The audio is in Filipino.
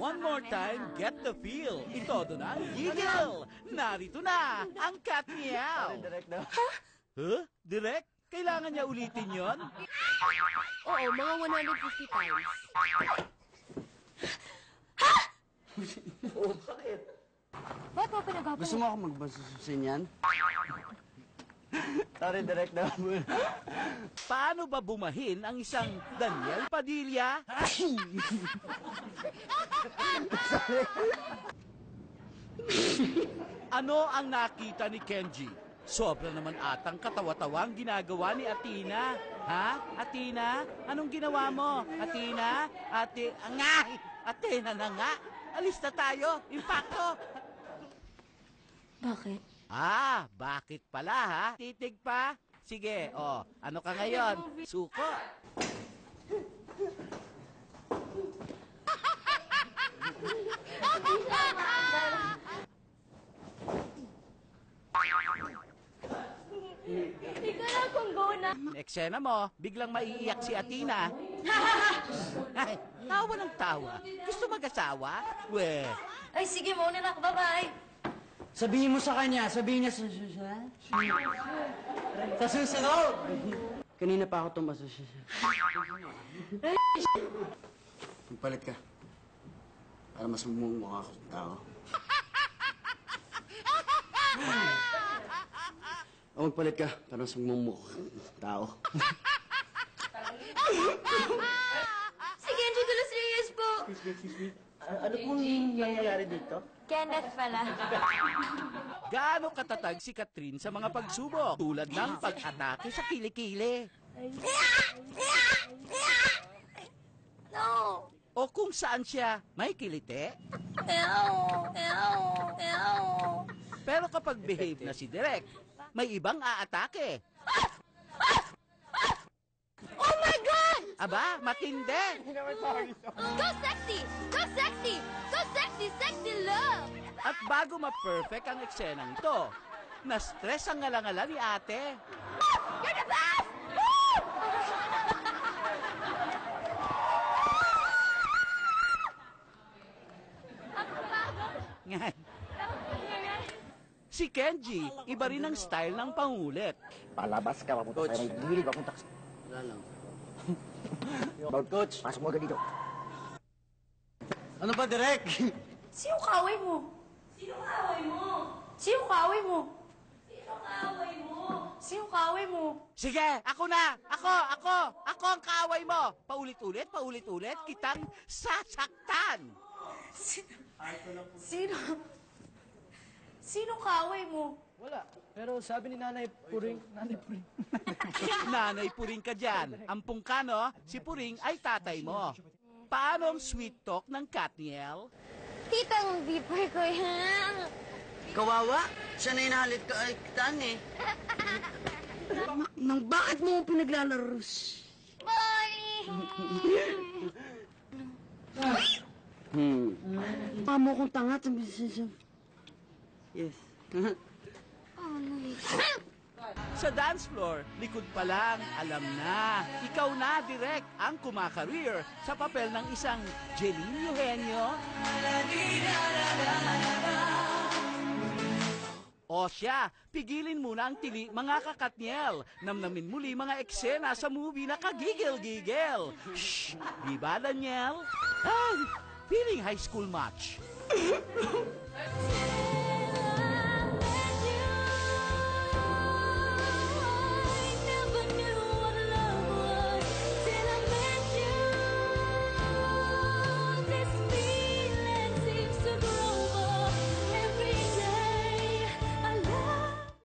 One more time, get the feel. Itodo na ang gigil. Narito na ang Katniel. Huh? Direk? Kailangan niya ulitin yon? Oo, mga 150 times. Oh, bakit? Ba't mo pinagawa? Gusto mo ako magbasusin yan? Sorry, direct na. Paano ba bumahin ang isang Daniel Padilla? Ano ang nakita ni Kenji? Sobra naman atang katawa-tawang ginagawa ni Athena. Ha? Athena? Anong ginawa mo? Athena? Angay! Athena na nga! Alis na tayo! Impacto! Bakit? Bakit pala ha? Titig pa? Sige, ano ka ngayon? Suko! Hindi ko lang kung go na. Eksena mo, biglang maiiyak si Athena. Ay, tawa ng tawa. Gusto mag-asawa? We. Ay, sige, mauna na ako. Bye-bye. Sabihin mo sa kanya, sabihin niya sa susunod. Kanina pa ako tumasusya. Magpalit ka. Para mas mumukha ako sa tao. O magpalit ka para mas mumukha sa tao. Sige, Angie de los Reyes po. Ano pong nangyayari dito? Kenneth pala. Gaano katatag si Catherine sa mga pagsubok tulad ng pag-atake sa kilikili? No. O kung saan siya may kilite? Pero kapag behave na si Direk, may ibang aatake. Oh my God! Aba, matindi! Go sexy! Go sexy! Go sexy! Sexy love! At bago ma-perfect ang eksenang ito, na-stress ang ngalangala ni ate. You're the best! Woo! Si Kenji, iba rin ang style ng pangulit. Palabas ka, mapunta tayo. May hilig akong taksi. Wala lang. About coach, pasok mo agad dito. Ano ba, Direk? Sino kaway mo? Sino kaway mo? Sino kaway mo? Sino kaway mo? Sino kaway mo? Sige, ako na! Ako ang kaaway mo! Paulit-ulit, kitang sasaktan! Sino kaway mo? Wala. Pero sabi ni Nanay Puring. Nanay Puring ka dyan. Ampung ka, no? Si Puring ay tatay mo. Paano ang sweet talk ng Katniel? Titang beeper ko yan. Kawawa? Siya na inahalit ka ay kitaan eh. Nang bakit mo pinaglalaro? Bye! Amo kong tanga. Yes. Sa dance floor, likod pa lang, alam na. Ikaw na, Direk, ang kumakareer sa papel ng isang Jeline Eugenio. O siya, pigilin muna ang tili, mga kakatniel. Namnamin muli mga eksena sa movie na kagigil-gigil. Shhh! Di ba, Daniel? Ay, feeling high school match.